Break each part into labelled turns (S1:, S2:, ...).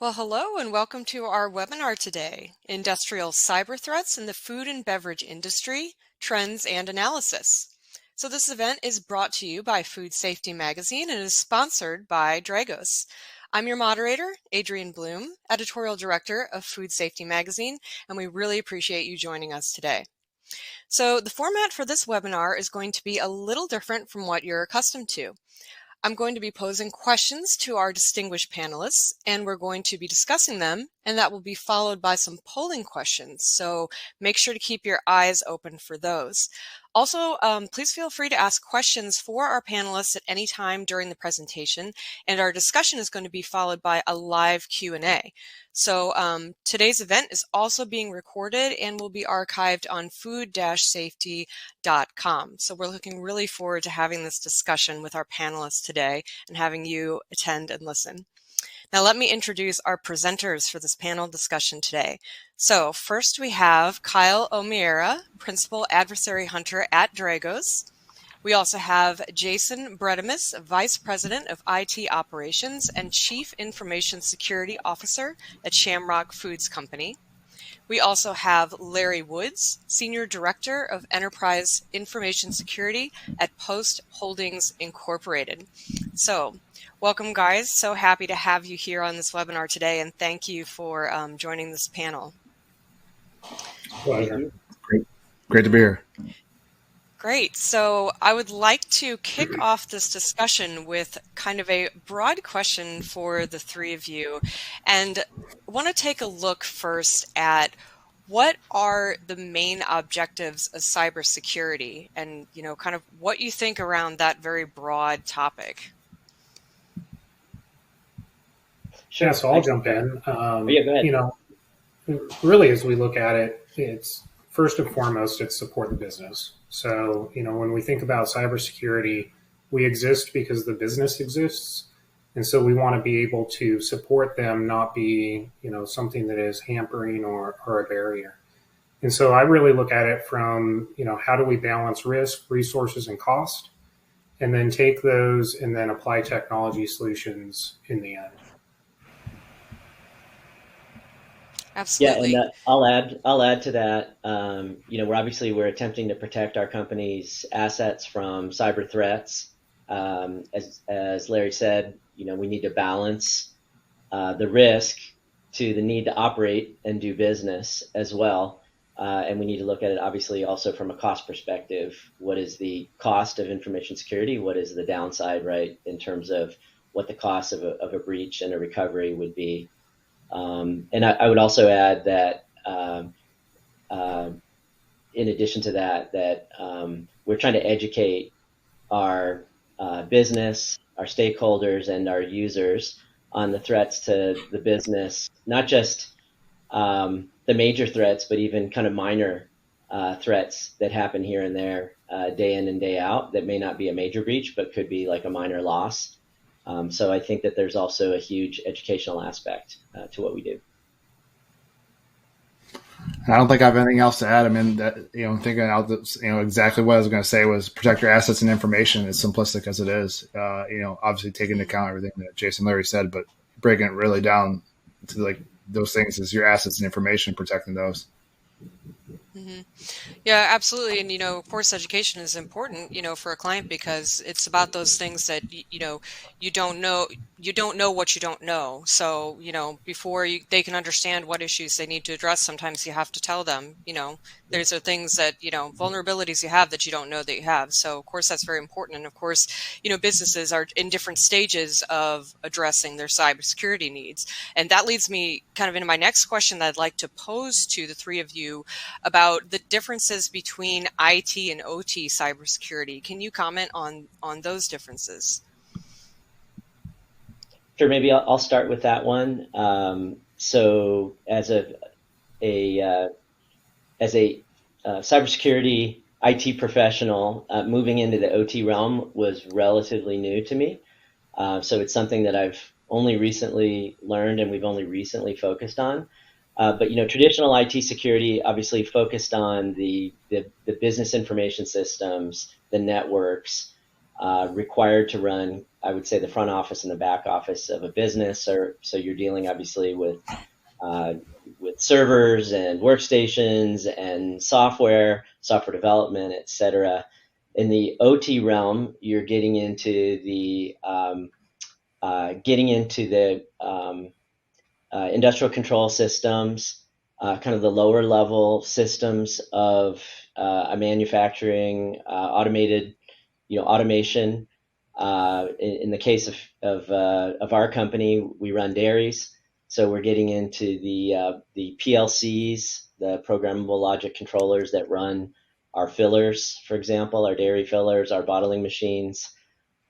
S1: Well, hello and welcome to our webinar today, Industrial Cyber Threats in the Food and Beverage Industry, Trends and Analysis. So this event is brought to you by Food Safety Magazine and is sponsored by Dragos. I'm your moderator, Adrienne Bloom, Editorial Director of Food Safety Magazine, and we really appreciate you joining us today. So the format for this webinar is going to be a little different from what you're accustomed to. I'm going to be posing questions to our distinguished panelists, and we're going to be discussing them, and that will be followed by some polling questions. So make sure to keep your eyes open for those. Also, please feel free to ask questions for our panelists at any time during the presentation, and our discussion is going to be followed by a live Q&A. So today's event is also being recorded and will be archived on food-safety.com. So we're looking really forward to having this discussion with our panelists today and having you attend and listen. Now let me introduce our presenters for this panel discussion today. So first we have Kyle O'Meara, Principal Adversary Hunter at Dragos. We also have Jason Bredemus, Vice President of IT Operations and Chief Information Security Officer at Shamrock Foods Company. We also have Larry Woods, Senior Director of Enterprise Information Security at Post Holdings Incorporated. So, welcome guys. So happy to have you here on this webinar today, and thank you for joining this panel.
S2: Pleasure. Great to be here.
S1: Great. So I would like to kick off this discussion with kind of a broad question for the three of you, and want to take a look first at what are the main objectives of cybersecurity, and kind of what you think around that very broad topic.
S3: Sure. Yeah, so I'll jump in.
S4: Yeah, go ahead.
S3: Really, as we look at it, it's first and foremost, it's support the business. So, when we think about cybersecurity, we exist because the business exists. And so we want to be able to support them, not be, something that is hampering or a barrier. And so I really look at it from, how do we balance risk, resources, and cost, and then take those and then apply technology solutions in the end.
S1: Absolutely.
S4: Yeah, and I'll add to that. We're attempting to protect our company's assets from cyber threats. As Larry said, we need to balance the risk to the need to operate and do business as well. And we need to look at it obviously also from a cost perspective. What is the cost of information security? What is the downside, right, in terms of what the cost of a breach and a recovery would be? And I would also add that in addition to that we're trying to educate our business, our stakeholders, and our users on the threats to the business, not just the major threats, but even kind of minor threats that happen here and there day in and day out that may not be a major breach, but could be like a minor loss. So I think that there's also a huge educational aspect to what we do.
S2: I don't think I have anything else to add. I mean, thinking out, exactly what I was going to say was protect your assets and information, as simplistic as it is. Obviously taking into account everything that Jason and Larry said, but breaking it really down to like those things is your assets and information, protecting those.
S1: Mm-hmm. Yeah, absolutely. And, of course, education is important, for a client, because it's about those things that, you don't know what you don't know. So, before they can understand what issues they need to address, sometimes you have to tell them, there's things that, vulnerabilities you have that you don't know that you have. So, of course, that's very important. And, of course, businesses are in different stages of addressing their cybersecurity needs. And that leads me kind of into my next question that I'd like to pose to the three of you about the differences between IT and OT cybersecurity. Can you comment on those differences?
S4: Sure, maybe I'll start with that one. So as a cybersecurity IT professional, moving into the OT realm was relatively new to me. So it's something that I've only recently learned and we've only recently focused on. But traditional IT security obviously focused on the business information systems, the networks, required to run, I would say, the front office and the back office of a business. Or so you're dealing obviously with servers and workstations and software development, et cetera. In the OT realm, you're getting into the industrial control systems, kind of the lower level systems of a manufacturing automated, automation. In the case of our company, we run dairies, so we're getting into the PLCs, the programmable logic controllers that run our fillers, for example, our dairy fillers, our bottling machines,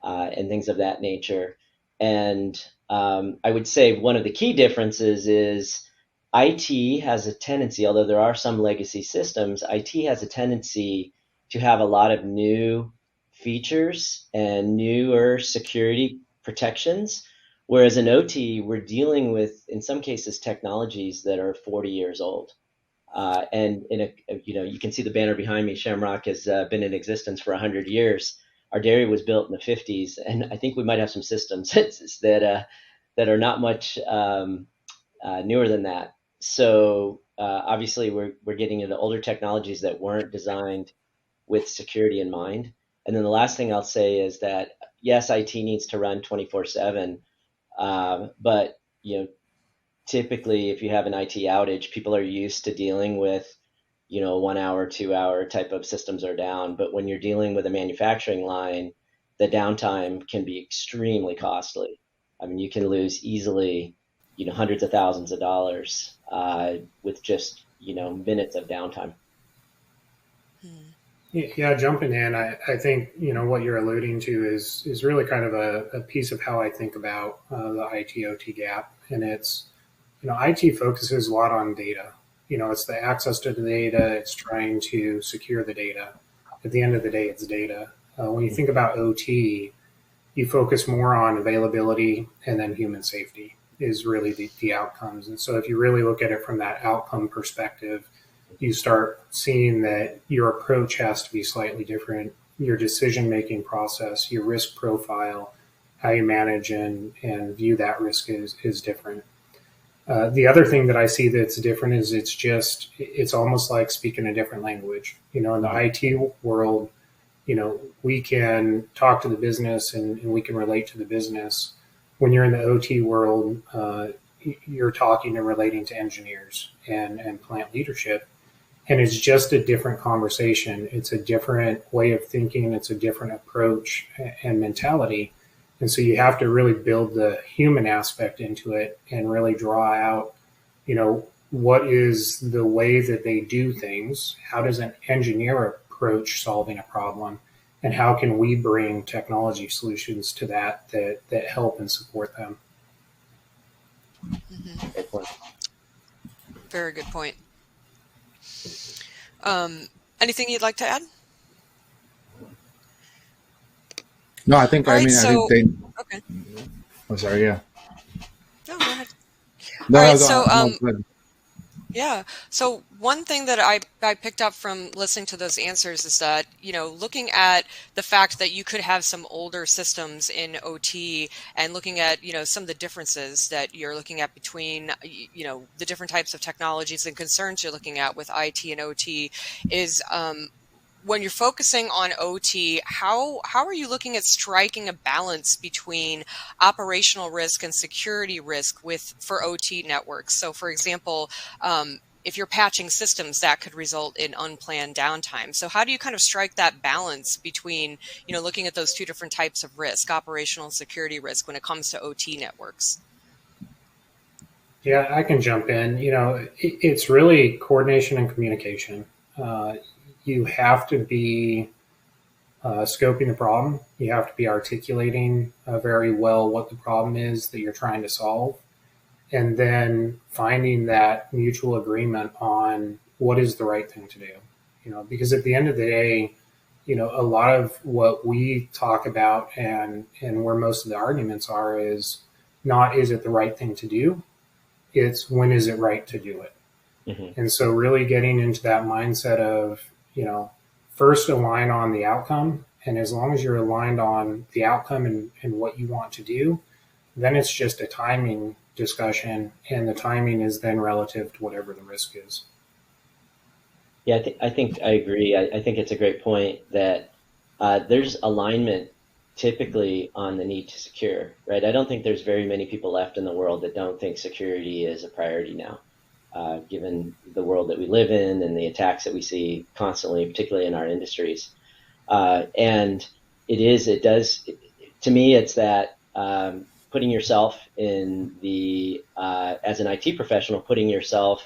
S4: and things of that nature. And I would say one of the key differences is IT has a tendency, although there are some legacy systems, IT has a tendency to have a lot of new features and newer security protections. Whereas in OT, we're dealing with, in some cases, technologies that are 40 years old. And you can see the banner behind me. Shamrock has been in existence for 100 years. Our dairy was built in the 50s, and I think we might have some systems that are not much newer than that. So obviously, we're getting into older technologies that weren't designed with security in mind. And then the last thing I'll say is that yes, IT needs to run 24/7, but typically, if you have an IT outage, people are used to dealing with 1 hour, 2 hour type of systems are down. But when you're dealing with a manufacturing line, the downtime can be extremely costly. I mean, you can lose easily, hundreds of thousands of dollars with just, minutes of downtime.
S3: Yeah, jumping in, I think, what you're alluding to is really kind of a piece of how I think about the IT-OT gap. And it's, IT focuses a lot on data. It's the access to the data. It's trying to secure the data. At the end of the day, it's data. When you think about OT, you focus more on availability, and then human safety is really the outcomes. And so if you really look at it from that outcome perspective, you start seeing that your approach has to be slightly different. Your decision-making process, your risk profile, how you manage and view that risk is different. The other thing that I see that's different is it's almost like speaking a different language. In the IT world, we can talk to the business and we can relate to the business. When you're in the OT world, you're talking and relating to engineers and plant leadership. And it's just a different conversation. It's a different way of thinking. It's a different approach and mentality. And so you have to really build the human aspect into it and really draw out, what is the way that they do things? How does an engineer approach solving a problem? And how can we bring technology solutions to that help and support them?
S1: Mm-hmm. Very good point. Anything you'd like to add?
S2: No, I think,
S1: right,
S2: I think they,
S1: okay.
S2: I'm sorry. Yeah.
S1: No, go ahead.
S2: No,
S1: all right,
S2: no,
S1: so,
S2: no,
S1: yeah. So one thing that I picked up from listening to those answers is that, looking at the fact that you could have some older systems in OT and looking at, some of the differences that you're looking at between, the different types of technologies and concerns you're looking at with IT and OT is, when you're focusing on OT, how are you looking at striking a balance between operational risk and security risk for OT networks? So, for example, if you're patching systems, that could result in unplanned downtime. So, how do you kind of strike that balance between, looking at those two different types of risk, operational and security risk, when it comes to OT networks?
S3: Yeah, I can jump in. It's really coordination and communication. You have to be scoping the problem. You have to be articulating very well what the problem is that you're trying to solve, and then finding that mutual agreement on what is the right thing to do. Because at the end of the day, a lot of what we talk about and where most of the arguments are is not is it the right thing to do, it's when is it right to do it. Mm-hmm. And so really getting into that mindset of, first align on the outcome And as long as you're aligned on the outcome and what you want to do, then it's just a timing discussion, and the timing is then relative to whatever the risk is.
S4: Yeah, I think I agree. I think it's a great point that there's alignment typically on the need to secure, right? I don't think there's very many people left in the world that don't think security is a priority now, given the world that we live in and the attacks that we see constantly, particularly in our industries. And to me, it's that putting yourself in as an IT professional, putting yourself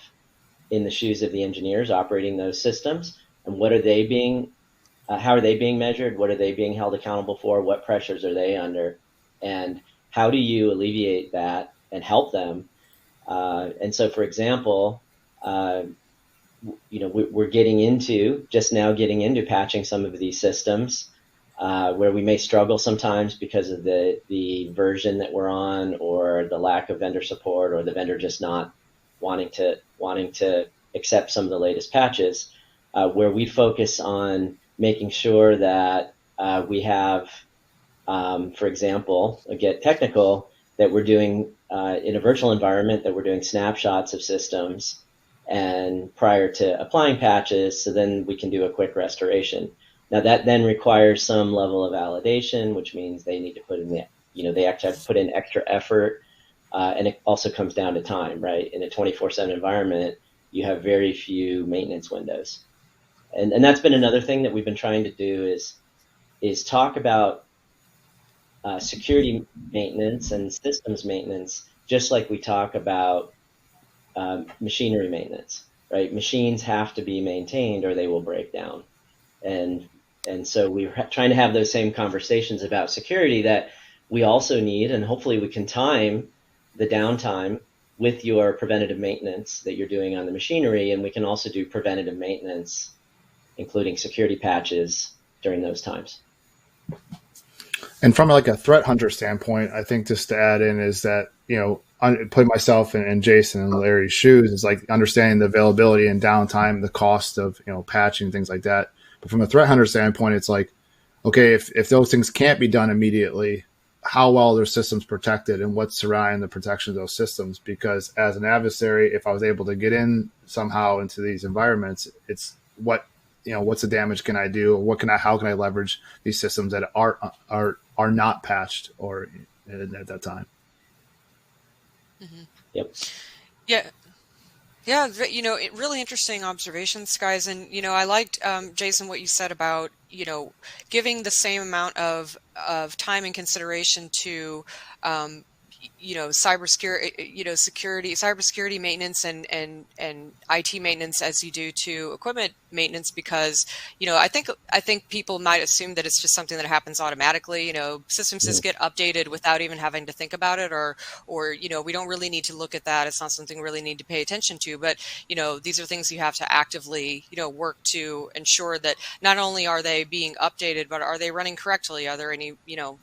S4: in the shoes of the engineers operating those systems, and how are they being measured? What are they being held accountable for? What pressures are they under? And how do you alleviate that and help them? And so, for example, we're just now getting into patching some of these systems where we may struggle sometimes because of the version that we're on, or the lack of vendor support, or the vendor just not wanting to accept some of the latest patches, where we focus on making sure that we have, for example, get technical, that we're doing in a virtual environment, that we're doing snapshots of systems and prior to applying patches, so then we can do a quick restoration. Now that then requires some level of validation, which means they need to put in they actually have to put in extra effort, and it also comes down to time, right? In a 24/7 environment, you have very few maintenance windows, and that's been another thing that we've been trying to do is talk about security maintenance and systems maintenance, just like we talk about machinery maintenance, right? Machines have to be maintained or they will break down. And so we're trying to have those same conversations about security that we also need, and hopefully we can time the downtime with your preventative maintenance that you're doing on the machinery, and we can also do preventative maintenance, including security patches during those times.
S2: And from like a threat hunter standpoint, I think just to add in is that, put myself in Jason and Larry's shoes, is like understanding the availability and downtime, the cost of, patching, things like that. But from a threat hunter standpoint, it's like, okay, if those things can't be done immediately, how well are their systems protected and what's surrounding the protection of those systems? Because as an adversary, if I was able to get in somehow into these environments, it's what's the damage can I do? How can I leverage these systems that are not patched or at that time?
S1: Mm-hmm.
S4: Yep.
S1: Yeah. Yeah, really interesting observations, guys. And, I liked, Jason, what you said about, giving the same amount of time and consideration to, cybersecurity maintenance and IT maintenance as you do to equipment maintenance, because, I think people might assume that it's just something that happens automatically. Systems just get updated without even having to think about it, or we don't really need to look at that. It's not something we really need to pay attention to. But, these are things you have to actively, work to ensure that not only are they being updated, but are they running correctly? Are there any,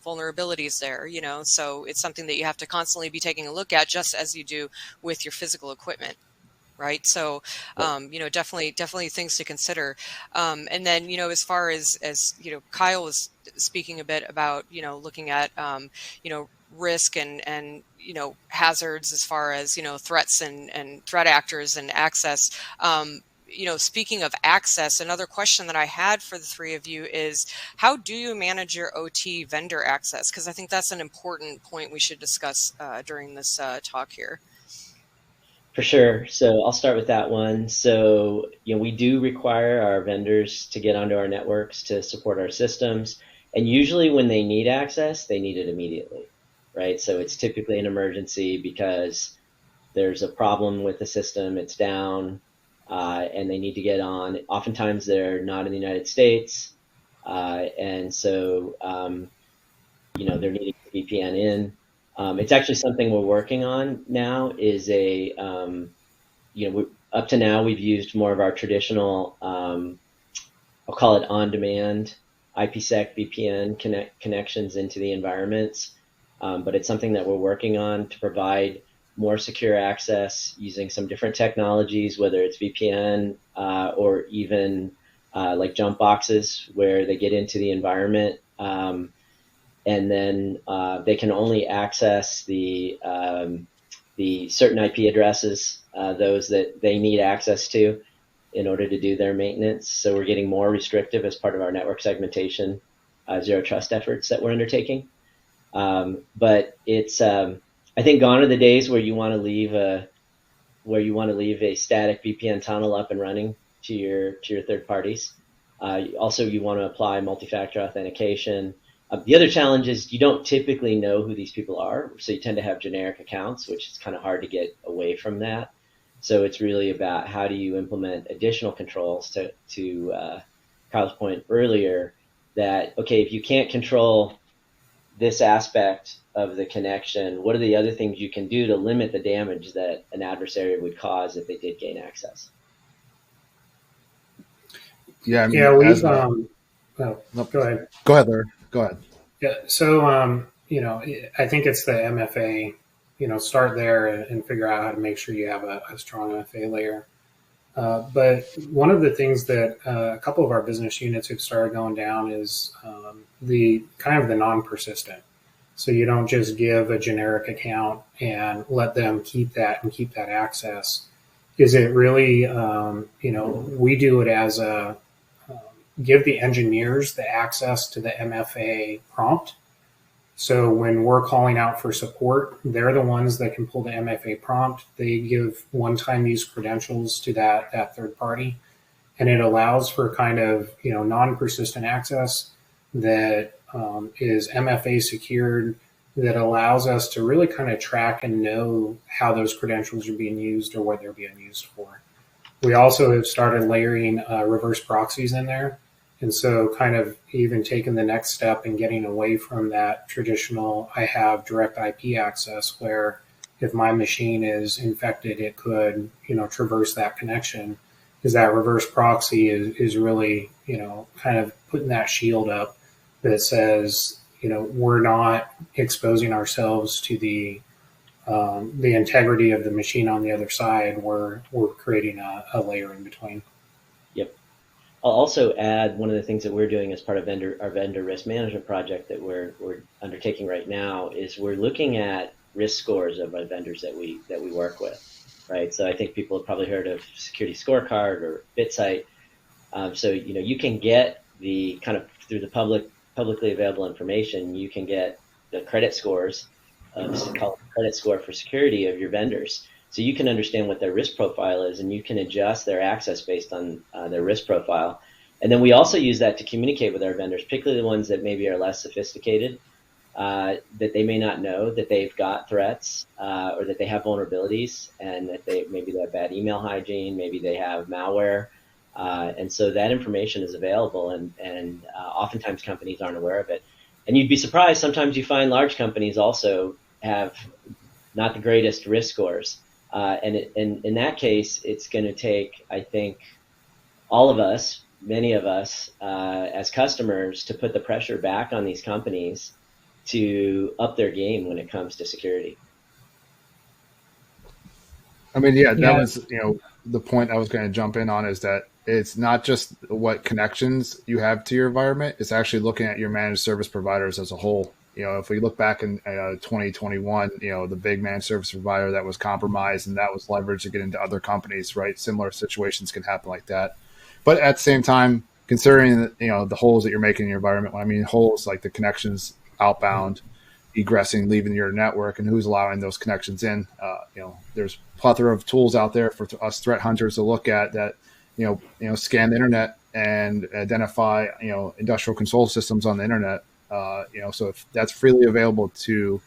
S1: vulnerabilities there? So it's something that you have to constantly be taking a look at, just as you do with your physical equipment. Right. So, definitely things to consider. And then, as far as, Kyle was speaking a bit about, looking at, risk and hazards as far as, threats and threat actors and access. Speaking of access, another question that I had for the three of you is, how do you manage your OT vendor access? Because I think that's an important point we should discuss during this talk here.
S4: For sure. So I'll start with that one. So, we do require our vendors to get onto our networks to support our systems. And usually when they need access, they need it immediately, right? So it's typically an emergency because there's a problem with the system, it's down, and they need to get on. Oftentimes they're not in the United States. And so, they're needing a VPN in. It's actually something we're working on now. Up to now we've used more of our traditional, I'll call it on-demand IPsec VPN connections into the environments, but it's something that we're working on to provide more secure access using some different technologies, whether it's VPN or even like jump boxes where they get into the environment, and then they can only access the certain IP addresses, those that they need access to in order to do their maintenance. So we're getting more restrictive as part of our network segmentation, zero trust efforts that we're undertaking. But it's, I think, gone are the days where you want to leave a static VPN tunnel up and running to your third parties. Also, you want to apply multi-factor authentication. The other challenge is you don't typically know who these people are, so you tend to have generic accounts, which is kind of hard to get away from that. So it's really about how do you implement additional controls to Kyle's point earlier, that, okay, if you can't control this aspect of the connection, what are the other things you can do to limit the damage that an adversary would cause if they did gain access?
S2: Yeah, I mean,
S3: yeah, we've go ahead.
S2: Go ahead, Larry. Go ahead.
S3: Yeah, so you know, I think it's the MFA. You know, start there and figure out how to make sure you have a strong MFA layer. But one of the things that a couple of our business units have started going down is the kind of the non-persistent. So you don't just give a generic account and let them keep that access. Is it really, you know, we do it as a give the engineers the access to the MFA prompt. So when we're calling out for support, they're the ones that can pull the MFA prompt. They give one-time use credentials to that third party, and it allows for kind of, you know, non-persistent access that is MFA secured, that allows us to really kind of track and know how those credentials are being used or what they're being used for. We also have started layering reverse proxies in there. And so kind of even taking the next step and getting away from that traditional, I have direct IP access where if my machine is infected, it could, you know, traverse that connection, because that reverse proxy is really, you know, kind of putting that shield up that says, you know, we're not exposing ourselves to the integrity of the machine on the other side. We're creating a layer in between.
S4: Yep. I'll also add one of the things that we're doing as part of our vendor risk management project that we're undertaking right now is we're looking at risk scores of our vendors that we work with, right? So I think people have probably heard of Security Scorecard or BitSite. So, you know, you can get the kind of through the publicly available information, you can get the credit scores, called credit score for security of your vendors. So you can understand what their risk profile is, and you can adjust their access based on their risk profile. And then we also use that to communicate with our vendors, particularly the ones that maybe are less sophisticated, that they may not know that they've got threats or that they have vulnerabilities, and that they have bad email hygiene, maybe they have malware. And so that information is available, and oftentimes companies aren't aware of it. And you'd be surprised, sometimes you find large companies also have not the greatest risk scores. And in that case, it's going to take, I think, all of us, many of us, as customers, to put the pressure back on these companies to up their game when it comes to security.
S2: I mean, yeah, that was, you know, the point I was going to jump in on, is that it's not just what connections you have to your environment. It's actually looking at your managed service providers as a whole. You know, if we look back in 2021, you know, the big managed service provider that was compromised and that was leveraged to get into other companies, right? Similar situations can happen like that. But at the same time, considering, you know, the holes that you're making in your environment, when I mean holes, like the connections outbound, egressing, leaving your network, and who's allowing those connections in, you know, there's a plethora of tools out there for us threat hunters to look at that, you know, scan the internet and identify, you know, industrial control systems on the internet. You know, so if that's freely available to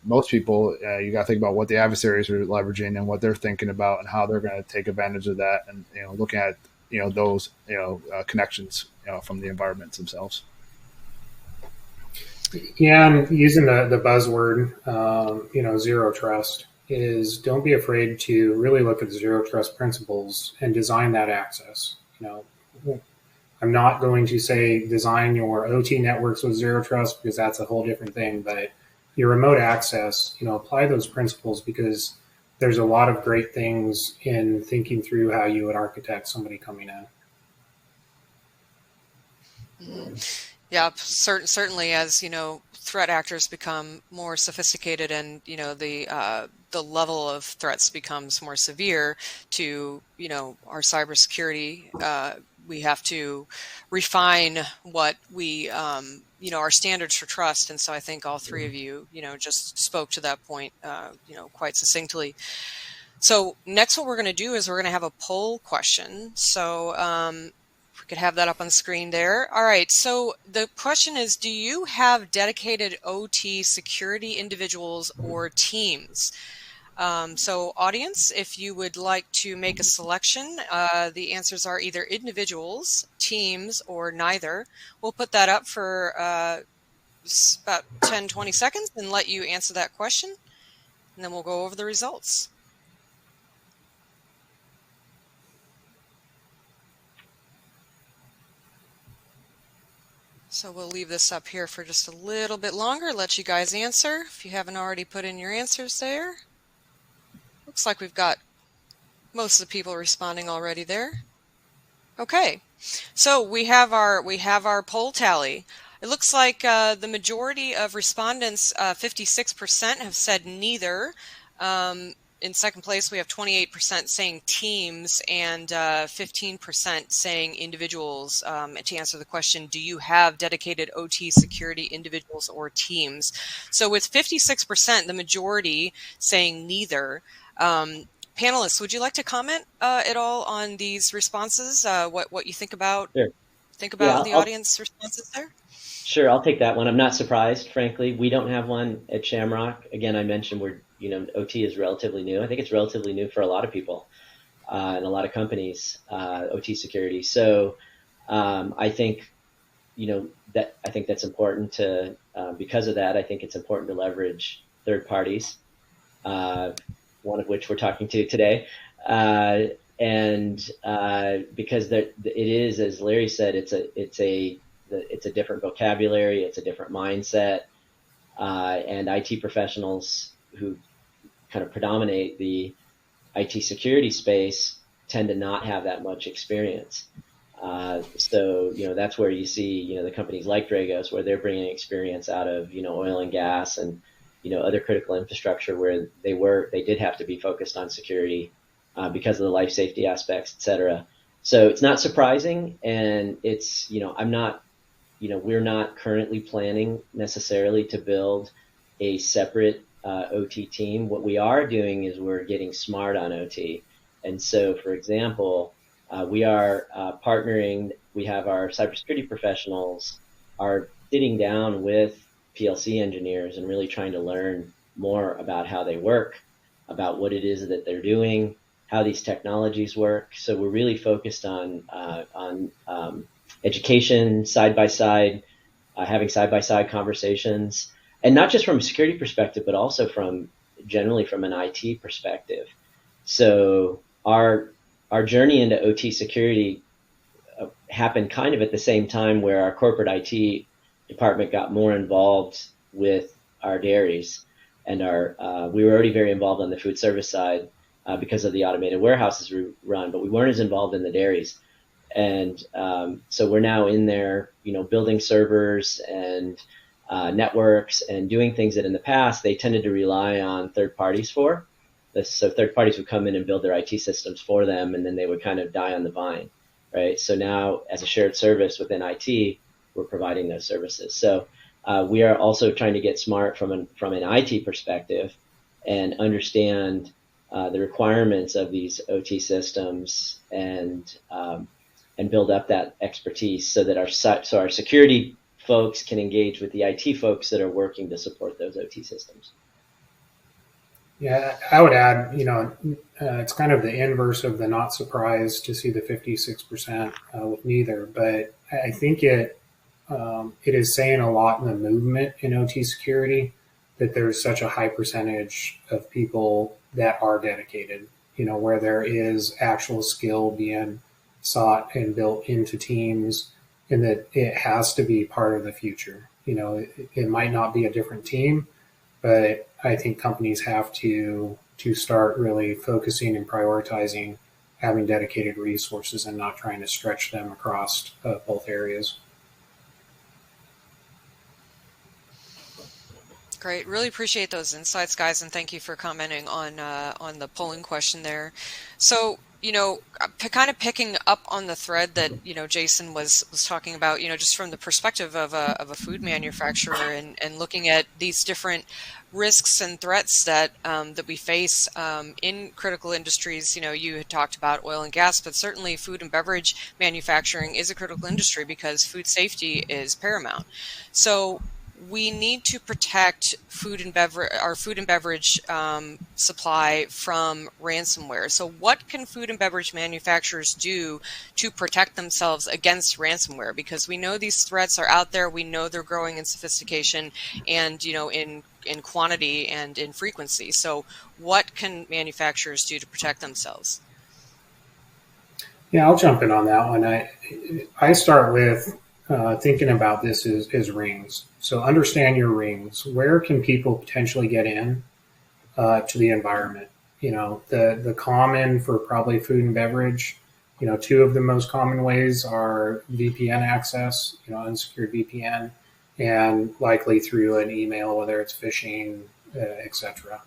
S2: most people, you got to think about what the adversaries are leveraging and what they're thinking about and how they're going to take advantage of that, and, you know, looking at, you know, those, you know, connections, you know, from the environments themselves.
S3: Yeah, and using the buzzword, you know, zero trust, is don't be afraid to really look at the zero trust principles and design that access. You know, I'm not going to say design your OT networks with zero trust, because that's a whole different thing, but your remote access, you know, apply those principles, because there's a lot of great things in thinking through how you would architect somebody coming in.
S1: Yeah, certainly as, threat actors become more sophisticated and, the level of threats becomes more severe to, our cybersecurity, we have to refine what we, our standards for trust. And so I think all three of you, just spoke to that point, quite succinctly. So next, what we're going to do is we're going to have a poll question. So if we could have that up on the screen there. All right. So the question is, do you have dedicated OT security individuals or teams? So audience, if you would like to make a selection, the answers are either individuals, teams, or neither. We'll put that up for about 10, 20 seconds and let you answer that question. And then we'll go over the results. So we'll leave this up here for just a little bit longer, let you guys answer if you haven't already put in your answers there. Looks like we've got most of the people responding already there. Okay, so we have our poll tally. It looks like the majority of respondents, 56%, have said neither. In second place, we have 28% saying teams and 15% saying individuals. To answer the question, do you have dedicated OT security individuals or teams? So with 56%, the majority saying neither. Panelists, would you like to comment at all on these responses? What you think about?
S4: Sure.
S1: The audience responses there?
S4: Sure, I'll take that one. I'm not surprised, frankly. We don't have one at Shamrock. Again, I mentioned OT is relatively new. I think it's relatively new for a lot of people and a lot of companies, OT security. So I think, that's important to, because of that, I think it's important to leverage third parties, one of which we're talking to today. Because it is, as Larry said, it's a different vocabulary, it's a different mindset, and IT professionals who kind of predominate the IT security space tend to not have that much experience. So that's where you see the companies like Dragos, where they're bringing experience out of oil and gas and other critical infrastructure where they did have to be focused on security because of the life safety aspects, et cetera. So it's not surprising, and it's we're not currently planning necessarily to build a separate OT team. What we are doing is we're getting smart on OT. And so, for example, we are partnering. We have our cybersecurity professionals are sitting down with PLC engineers and really trying to learn more about how they work, about what it is that they're doing, how these technologies work. So we're really focused on education, side-by-side, having side-by-side conversations, and not just from a security perspective, but also generally from an IT perspective. So our journey into OT security happened kind of at the same time where our corporate IT department got more involved with our dairies, and we were already very involved on the food service side because of the automated warehouses we run, but we weren't as involved in the dairies. And so we're now in there, building servers and networks and doing things that in the past they tended to rely on third parties for. So third parties would come in and build their IT systems for them, and then they would kind of die on the vine, right? So now, as a shared service within IT, we're providing those services. So we are also trying to get smart from an IT perspective and understand the requirements of these OT systems and build up that expertise so that our security folks can engage with the IT folks that are working to support those OT systems.
S3: Yeah, I would add, it's kind of the inverse of the not surprised to see the 56% with neither, but I think it is saying a lot in the movement in OT security that there's such a high percentage of people that are dedicated, where there is actual skill being sought and built into teams, and that it has to be part of the future. It might not be a different team, but I think companies have to start really focusing and prioritizing having dedicated resources and not trying to stretch them across both areas.
S1: Great. Really appreciate those insights, guys, and thank you for commenting on the polling question there. So, kind of picking up on the thread that Jason was talking about, just from the perspective of a food manufacturer and looking at these different risks and threats that that we face in critical industries. You had talked about oil and gas, but certainly food and beverage manufacturing is a critical industry because food safety is paramount. So we need to protect our food and beverage supply from ransomware. So what can food and beverage manufacturers do to protect themselves against ransomware? Because we know these threats are out there. We know they're growing in sophistication and, in quantity and in frequency. So what can manufacturers do to protect themselves?
S3: Yeah, I'll jump in on that one. I start with thinking about this as rings. So understand your rings. Where can people potentially get in to the environment? The common for probably food and beverage, two of the most common ways are VPN access, unsecured VPN, and likely through an email, whether it's phishing, etc.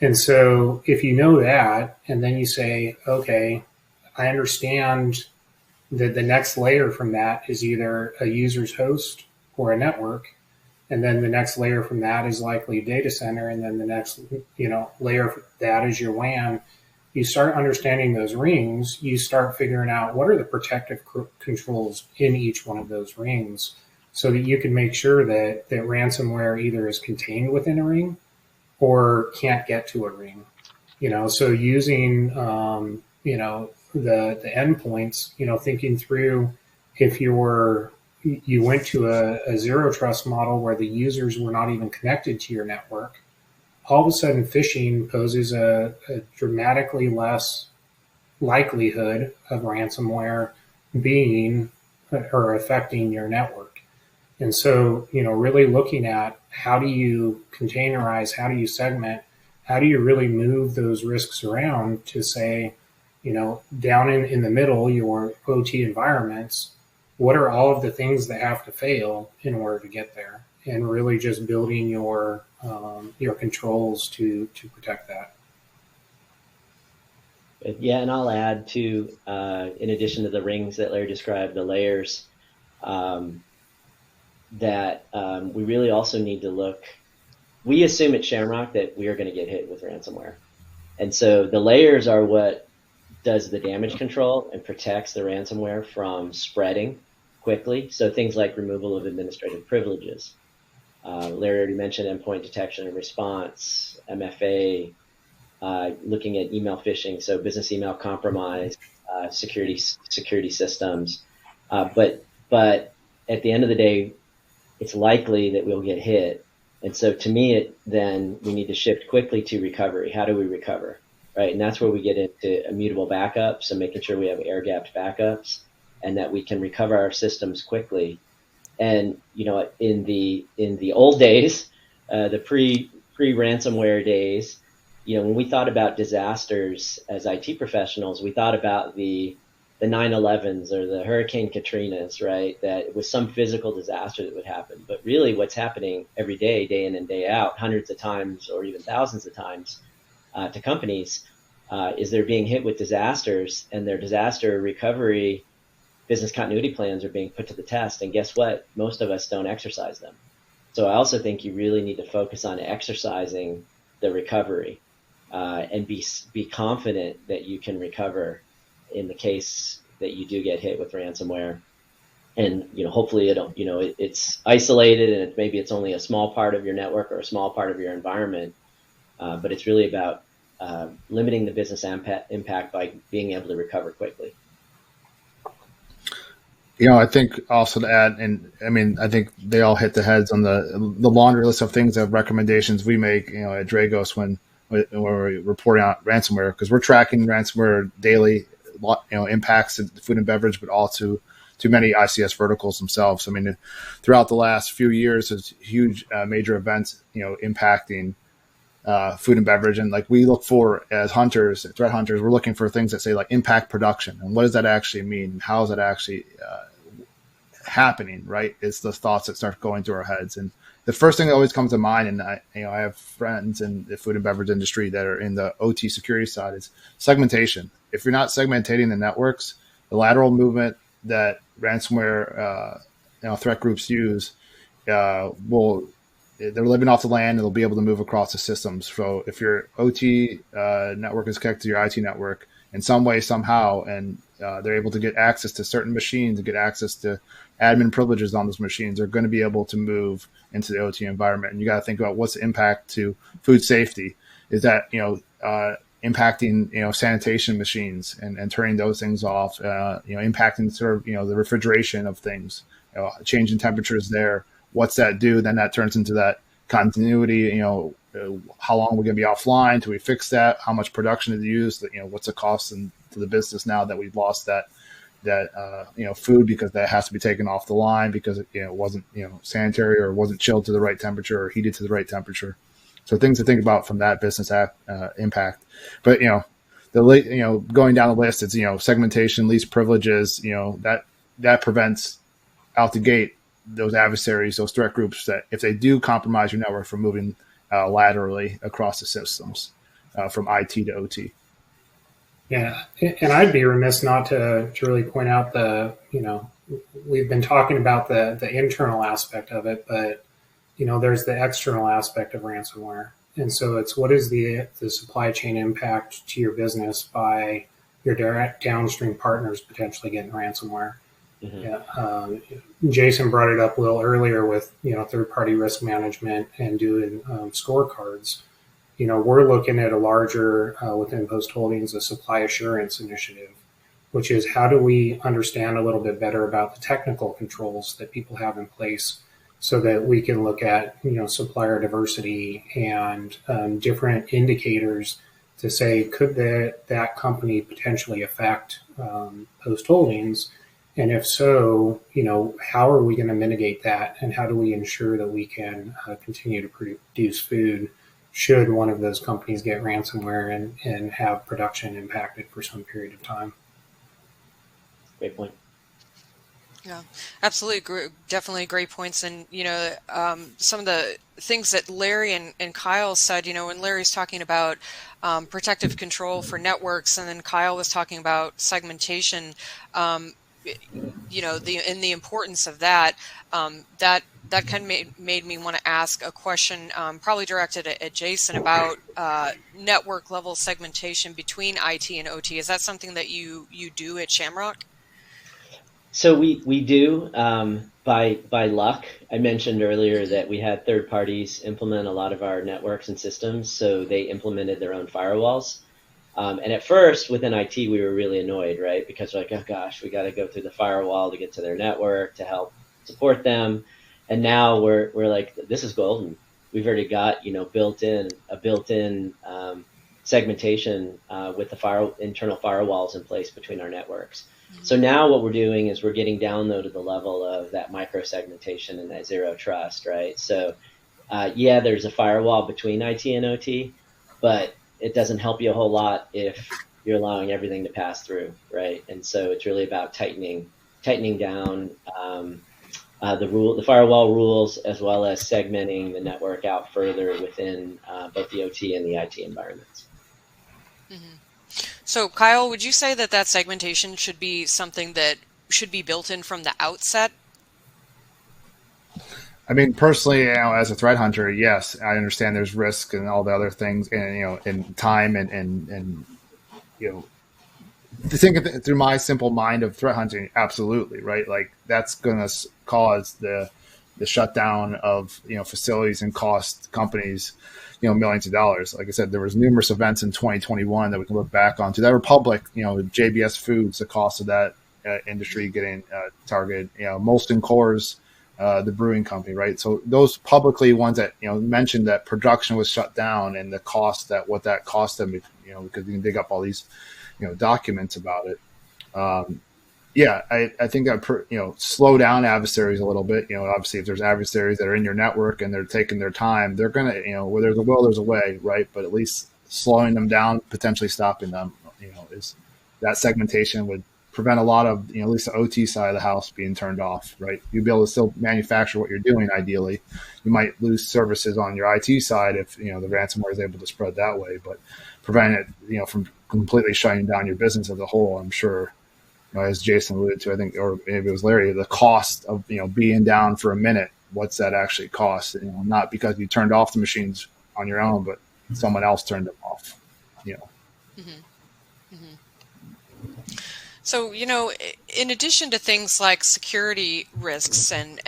S3: And so if you know that, and then you say, okay, I understand that the next layer from that is either a user's host or a network. And then the next layer from that is likely a data center. And then the next, layer of that is your WAN. You start understanding those rings, you start figuring out what are the protective controls in each one of those rings so that you can make sure that ransomware either is contained within a ring or can't get to a ring. So using, the endpoints, thinking through if you went to a zero trust model where the users were not even connected to your network, all of a sudden phishing poses a dramatically less likelihood of ransomware being or affecting your network. And so, really looking at how do you containerize, how do you segment, how do you really move those risks around to say, down in the middle, your OT environments, what are all of the things that have to fail in order to get there? And really just building your controls to protect that.
S4: Yeah, and I'll add to, in addition to the rings that Larry described, the layers, that we really also need to look. We assume at Shamrock that we are going to get hit with ransomware. And so the layers are what does the damage control and protects the ransomware from spreading quickly. So things like removal of administrative privileges. Larry already mentioned endpoint detection and response, MFA, looking at email phishing, so business email compromise, security systems. But at the end of the day, it's likely that we'll get hit. And so to me, then we need to shift quickly to recovery. How do we recover? Right. And that's where we get into immutable backups and making sure we have air gapped backups and that we can recover our systems quickly. And, in the old days, the pre-ransomware days, when we thought about disasters as IT professionals, we thought about the 9/11s or the Hurricane Katrinas, right? That it was some physical disaster that would happen. But really what's happening every day, day in and day out, hundreds of times or even thousands of times, to companies, is they're being hit with disasters, and their disaster recovery business continuity plans are being put to the test. And guess what? Most of us don't exercise them. So I also think you really need to focus on exercising the recovery, and be confident that you can recover in the case that you do get hit with ransomware. And hopefully it's isolated, and maybe it's only a small part of your network or a small part of your environment. But it's really about limiting the business impact by being able to recover quickly.
S2: I think also to add, and I think they all hit the heads on the laundry list of things, of recommendations we make, at Dragos when we're reporting out ransomware, because we're tracking ransomware daily, impacts to food and beverage, but also to many ICS verticals themselves. Throughout the last few years, there's huge major events, impacting food and beverage. And like we look for as hunters, threat hunters, we're looking for things that say like impact production. And what does that actually mean? How is that actually happening, right? It's the thoughts that start going through our heads. And the first thing that always comes to mind, and I have friends in the food and beverage industry that are in the OT security side, is segmentation. If you're not segmentating the networks, the lateral movement that ransomware threat groups use they're living off the land and they'll be able to move across the systems. So if your OT network is connected to your IT network in some way, somehow, and they're able to get access to certain machines and get access to admin privileges on those machines, they're going to be able to move into the OT environment. And you got to think about what's the impact to food safety. Is that, impacting, sanitation machines and turning those things off, impacting sort of, the refrigeration of things, changing temperatures there. What's that do? Then that turns into that continuity, how long are we going to be offline? Do we fix that? How much production is used? What's the cost to the business now that we've lost that food because that has to be taken off the line because it wasn't, sanitary or wasn't chilled to the right temperature or heated to the right temperature. So things to think about from that business impact. But, going down the list, it's, segmentation, least privileges, that prevents out the gate those adversaries, those threat groups that if they do compromise your network from moving laterally across the systems from IT to OT.
S3: Yeah, and I'd be remiss not to really point out we've been talking about the internal aspect of it, but, there's the external aspect of ransomware. And so it's what is the supply chain impact to your business by your direct downstream partners potentially getting ransomware. Mm-hmm. Yeah, Jason brought it up a little earlier with third-party risk management and doing scorecards. We're looking at a larger within Post Holdings a supply assurance initiative, which is how do we understand a little bit better about the technical controls that people have in place, so that we can look at supplier diversity and different indicators to say could that company potentially affect Post Holdings. And if so, how are we going to mitigate that? And how do we ensure that we can continue to produce food should one of those companies get ransomware and have production impacted for some period of time?
S4: Great point.
S1: Yeah, absolutely. Definitely great points. And, some of the things that Larry and Kyle said, when Larry's talking about protective control for networks, and then Kyle was talking about segmentation, the importance of that, that kind of made me want to ask a question, probably directed at Jason, about network level segmentation between IT and OT. Is that something that you do at Shamrock?
S4: So we do, by luck. I mentioned earlier that we had third parties implement a lot of our networks and systems, so they implemented their own firewalls. And at first, within IT, we were really annoyed, right? Because we're like, oh gosh, we got to go through the firewall to get to their network to help support them. And now we're like, this is golden. We've already got built-in segmentation with the internal firewalls in place between our networks. Mm-hmm. So now what we're doing is we're getting down though to the level of that micro segmentation and that zero trust, right? So there's a firewall between IT and OT, but it doesn't help you a whole lot if you're allowing everything to pass through, right? And so it's really about tightening down the firewall rules, as well as segmenting the network out further within both the OT and the IT environments.
S1: Mm-hmm. So, Kyle, would you say that segmentation should be something that should be built in from the outset?
S2: I mean, personally, as a threat hunter, yes, I understand there's risk and all the other things, and and time and to think of it through my simple mind of threat hunting, absolutely, right? Like that's going to cause the shutdown of facilities and cost companies millions of dollars. Like I said, there was numerous events in 2021 that we can look back on that were public. JBS Foods, the cost of that industry getting targeted. Molson Coors. The brewing company, right? So those publicly ones that mentioned that production was shut down and the cost what that cost them, because you can dig up all these documents about it. I think that slow down adversaries a little bit. Obviously, if there's adversaries that are in your network and they're taking their time, they're gonna where there's a will, there's a way, right? But at least slowing them down, potentially stopping them, is that segmentation would prevent a lot of, at least the OT side of the house being turned off, right? You'd be able to still manufacture what you're doing ideally. You might lose services on your IT side if, the ransomware is able to spread that way, but prevent it, from completely shutting down your business as a whole, I'm sure, as Jason alluded to, I think, or maybe it was Larry, the cost of, being down for a minute, what's that actually cost? Not because you turned off the machines on your own, but someone else turned them off,
S1: Mm-hmm. Mm-hmm. So, in addition to things like security risks and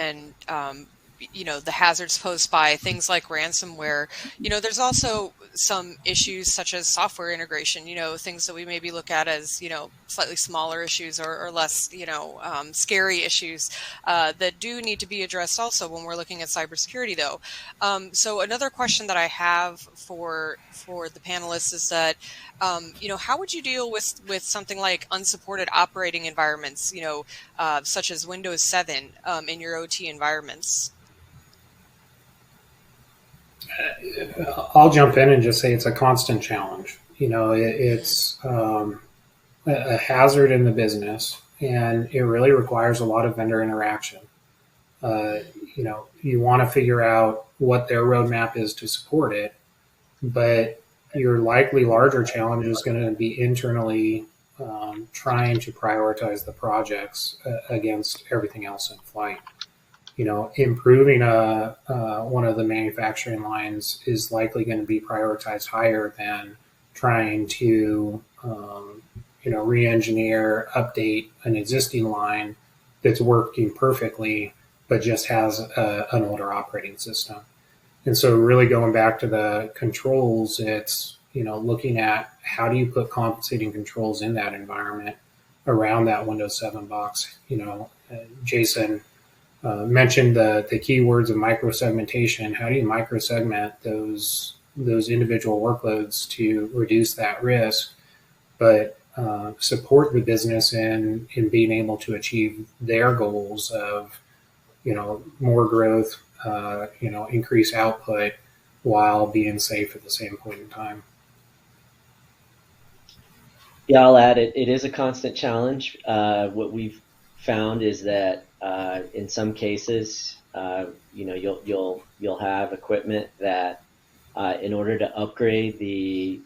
S1: the hazards posed by things like ransomware, there's also some issues such as software integration, things that we maybe look at as, slightly smaller issues or less, scary issues that do need to be addressed also when we're looking at cybersecurity, though. So another question that I have for the panelists is that, how would you deal with something like unsupported operating environments, such as Windows 7 in your OT environments?
S3: I'll jump in and just say it's a constant challenge. It's a hazard in the business, and it really requires a lot of vendor interaction. You want to figure out what their roadmap is to support it, but your likely larger challenge is going to be internally trying to prioritize the projects against everything else in flight. Improving one of the manufacturing lines is likely going to be prioritized higher than trying to, re-engineer, update an existing line that's working perfectly, but just has an older operating system. And so really going back to the controls, it's, looking at how do you put compensating controls in that environment around that Windows 7 box. Jason mentioned the keywords of microsegmentation. How do you microsegment those individual workloads to reduce that risk, but support the business in being able to achieve their goals of, more growth, increase output while being safe at the same point in time?
S4: Yeah, I'll add it. It is a constant challenge. What we've found is that in some cases, you'll have equipment that, in order to upgrade the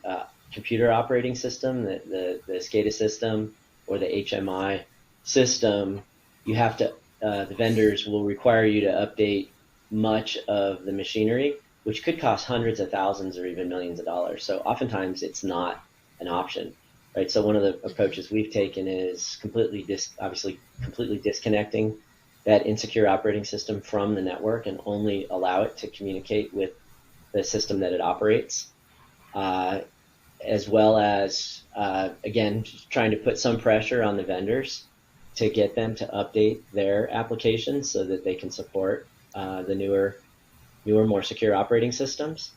S4: computer operating system, the SCADA system or the HMI system, you have to. The vendors will require you to update much of the machinery, which could cost hundreds of thousands or even millions of dollars. So oftentimes it's not an option. Right. So one of the approaches we've taken is completely disconnecting that insecure operating system from the network and only allow it to communicate with the system that it operates, as well as, again, trying to put some pressure on the vendors to get them to update their applications so that they can support the newer, more secure operating systems.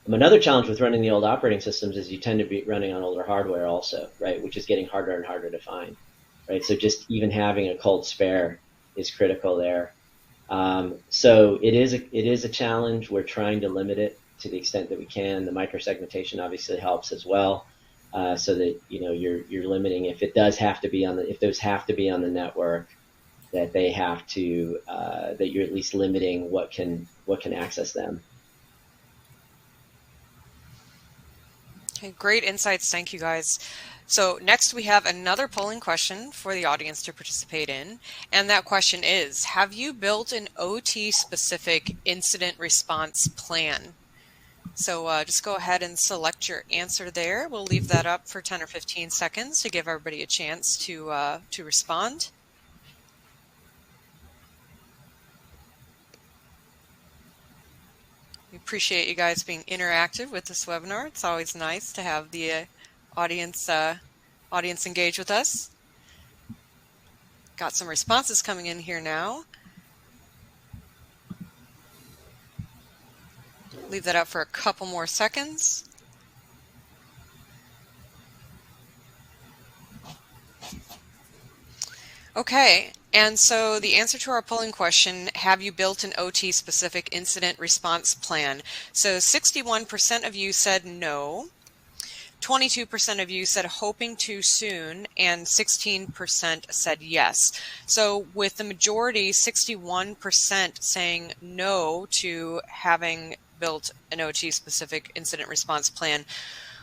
S4: Another challenge with running the old operating systems is you tend to be running on older hardware also, right, which is getting harder and harder to find, right? So just even having a cold spare is critical there. So it is a challenge. We're trying to limit it to the extent that we can. The microsegmentation obviously helps as well, so that you're limiting if those have to be on the network, that they have to that you're at least limiting what can access them.
S1: Okay, great insights. Thank you, guys. So next we have another polling question for the audience to participate in. And that question is, have you built an OT-specific incident response plan? So just go ahead and select your answer there. We'll leave that up for 10 or 15 seconds to give everybody a chance to respond. We appreciate you guys being interactive with this webinar. It's always nice to have the audience engage with us. Got some responses coming in here now. Leave that up for a couple more seconds. Okay, and so the answer to our polling question, have you built an OT-specific incident response plan? So 61% of you said no. 22% of you said hoping too soon, and 16% said yes. So with the majority, 61% saying no to having built an OT-specific incident response plan,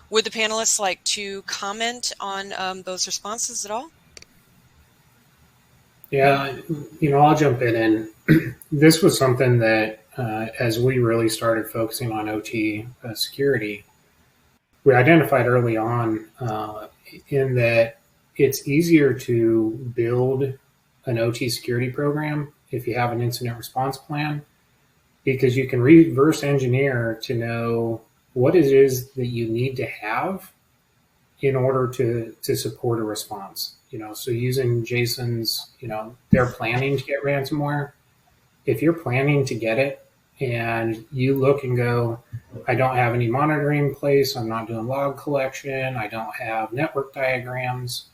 S1: would the panelists like to comment on those responses at all?
S3: Yeah, I'll jump in. And this was something that, as we really started focusing on OT security, we identified early on in that it's easier to build an OT security program if you have an incident response plan, because you can reverse engineer to know what it is that you need to have in order to support a response. So using Jason's, they're planning to get ransomware. If you're planning to get it and you look and go, I don't have any monitoring in place, I'm not doing log collection, I don't have network diagrams,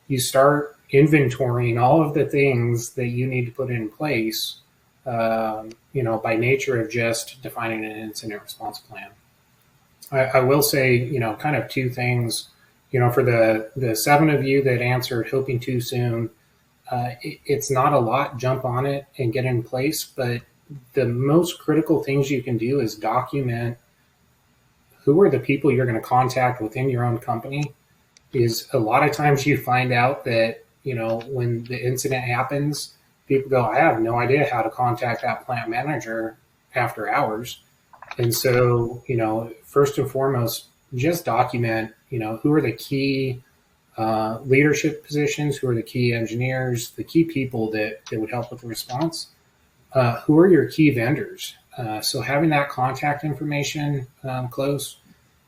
S3: you start inventorying all of the things that you need to put in place, by nature of just defining an incident response plan. I will say, kind of two things. For the 7 of you that answered hoping too soon, it's not a lot. Jump on it and get in place. But the most critical things you can do is document who are the people you're going to contact within your own company. Is a lot of times you find out that, when the incident happens, people go, I have no idea how to contact that plant manager after hours. And so, first and foremost, just document, who are the key leadership positions, who are the key engineers, the key people that would help with the response, who are your key vendors. So having that contact information close,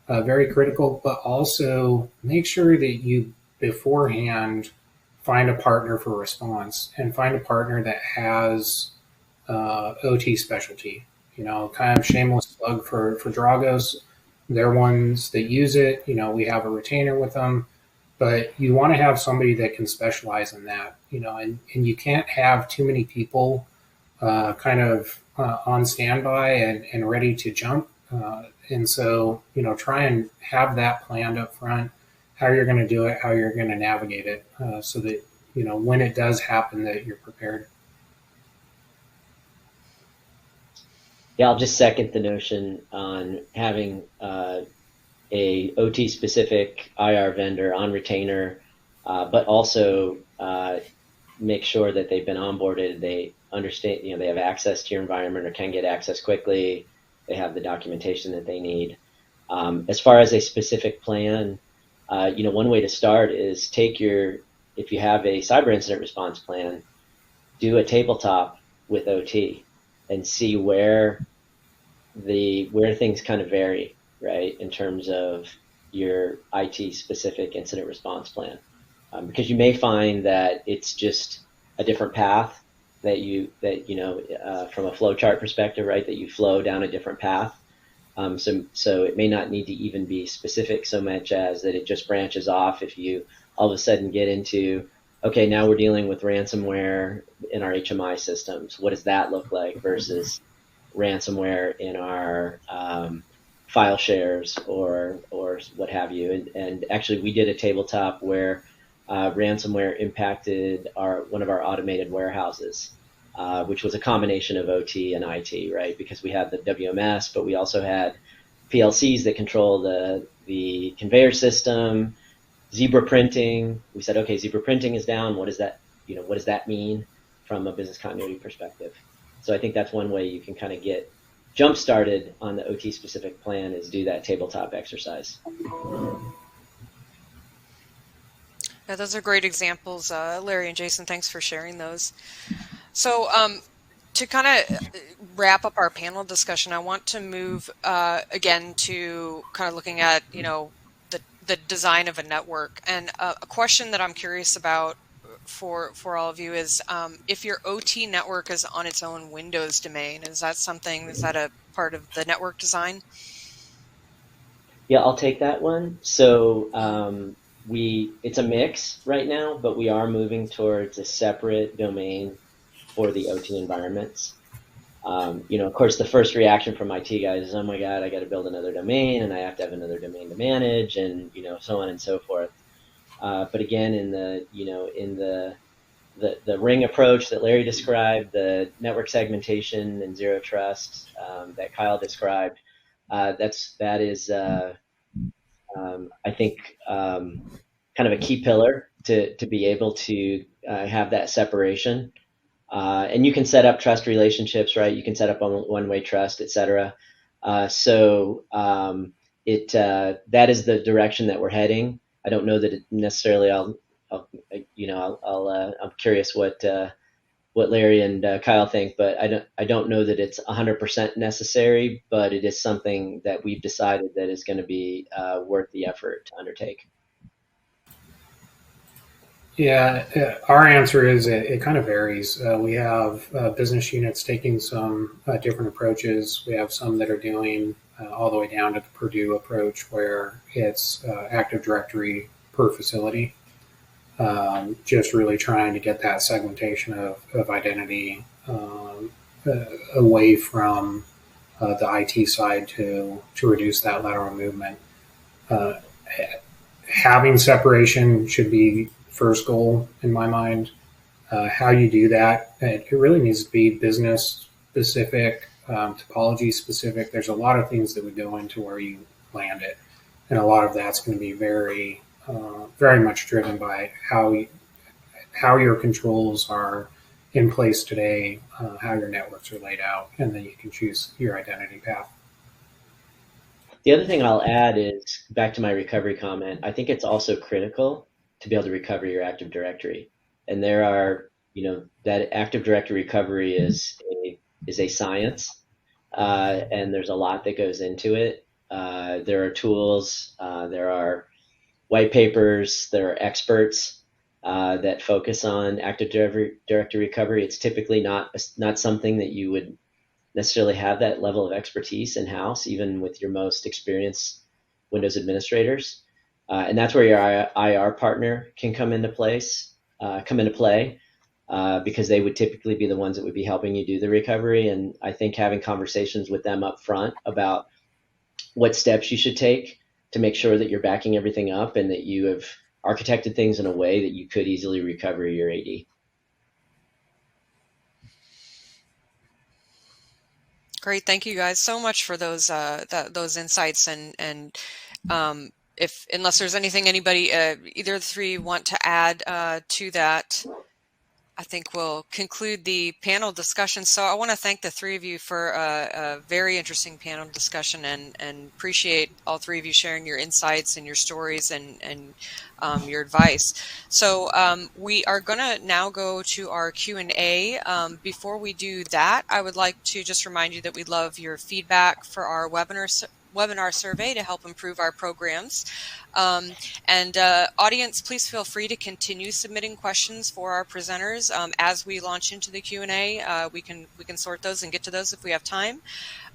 S3: very critical, but also make sure that you beforehand find a partner for response and find a partner that has OT specialty. Kind of shameless plug for Dragos. They're ones that use it. We have a retainer with them, but you want to have somebody that can specialize in that, and you can't have too many people on standby and ready to jump. And so, try and have that planned up front, how you're going to do it, how you're going to navigate it, so that, when it does happen, that you're prepared.
S4: Yeah, I'll just second the notion on having a OT specific IR vendor on retainer, but also make sure that they've been onboarded, they understand, they have access to your environment or can get access quickly, they have the documentation that they need. As far as a specific plan, one way to start is if you have a cyber incident response plan, do a tabletop with OT and see where things kind of vary, right, in terms of your IT specific incident response plan, because you may find that it's just a different path that from a flowchart perspective, right, that you flow down a different path. So it may not need to even be specific so much as that it just branches off. If you all of a sudden get into, okay, now we're dealing with ransomware in our HMI systems. What does that look like versus ransomware in our file shares or what have you? And actually, we did a tabletop where ransomware impacted one of our automated warehouses, which was a combination of OT and IT, right? Because we had the WMS, but we also had PLCs that control the conveyor system, zebra printing. We said, okay, zebra printing is down. What does that mean from a business continuity perspective? So I think that's one way you can kind of get jump started on the OT specific plan, is do that tabletop exercise.
S1: Yeah, those are great examples, Larry and Jason. Thanks for sharing those. So to kind of wrap up our panel discussion, I want to move again to kind of looking at the design of a network. And a question that I'm curious about for all of you is, if your OT network is on its own Windows domain, is that a part of the network design?
S4: Yeah, I'll take that one. So it's a mix right now, but we are moving towards a separate domain for the OT environments. Of course, the first reaction from IT guys is, oh my God, I got to build another domain and I have to have another domain to manage and, so on and so forth. But again, in the ring approach that Larry described, the network segmentation and zero trust that Kyle described, that is, I think, kind of a key pillar to be able to have that separation. And you can set up trust relationships, right? You can set up one-way trust, et cetera. So that is the direction that we're heading. I don't know that it necessarily. I'm curious what Larry and Kyle think, but I don't know that it's 100% necessary, but it is something that we've decided that is going to be worth the effort to undertake.
S3: Yeah, our answer is it kind of varies. We have business units taking some different approaches. We have some that are doing all the way down to the Purdue approach, where it's Active Directory per facility, just really trying to get that segmentation of identity away from the IT side to reduce that lateral movement. Having separation should be first goal in my mind. How you do that, it really needs to be business specific, topology specific. There's a lot of things that would go into where you land it, and a lot of that's going to be very, very much driven by how your controls are in place today, how your networks are laid out, and then you can choose your identity path.
S4: The other thing I'll add is back to my recovery comment. I think it's also critical to be able to recover your Active Directory. And there are, that Active Directory recovery is a science, and there's a lot that goes into it. There are tools, there are white papers, there are experts that focus on Active Directory recovery. It's typically not something that you would necessarily have that level of expertise in-house, even with your most experienced Windows administrators. And that's where your IR partner can come into play, because they would typically be the ones that would be helping you do the recovery. And I think having conversations with them up front about what steps you should take to make sure that you're backing everything up and that you have architected things in a way that you could easily recover your AD.
S1: Great, thank you guys so much for those insights, and if unless there's anything anybody either of the three want to add to that, I think we'll conclude the panel discussion. So I want to thank the three of you for a very interesting panel discussion, and appreciate all three of you sharing your insights and your stories and your advice. So we are going to now go to our Q&A. Before we do that, I would like to just remind you that we love your feedback for our webinar survey to help improve our programs. And audience, please feel free to continue submitting questions for our presenters. As we launch into the Q&A, we can sort those and get to those if we have time.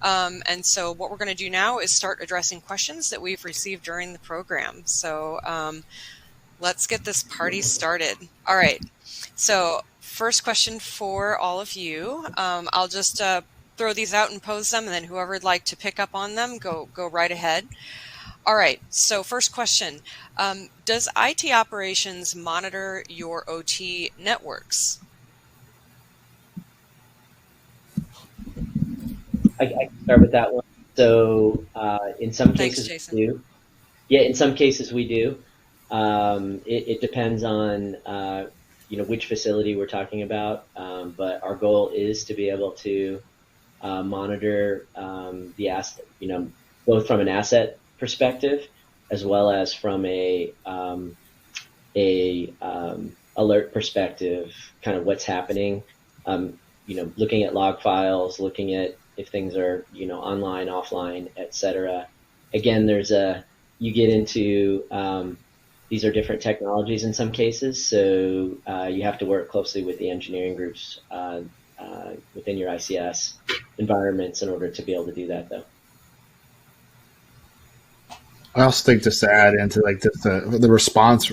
S1: And so what we're going to do now is start addressing questions that we've received during the program. So let's get this party started. All right. So first question for all of you. I'll just throw these out and pose them, and then whoever would like to pick up on them, go right ahead. All right, so first question. Does IT operations monitor your OT networks?
S4: I can start with that one. So in some cases,
S1: Jason.
S4: we do. Yeah, in some cases we do. It depends on which facility we're talking about, but our goal is to be able to monitor the asset, both from an asset perspective as well as from a alert perspective, kind of what's happening. Looking at log files, looking at if things are online, offline, etc. Again, you get into these are different technologies in some cases, so you have to work closely with the engineering groups within your ICS environments in order to be able to do that, though.
S2: I also think just to add into like the response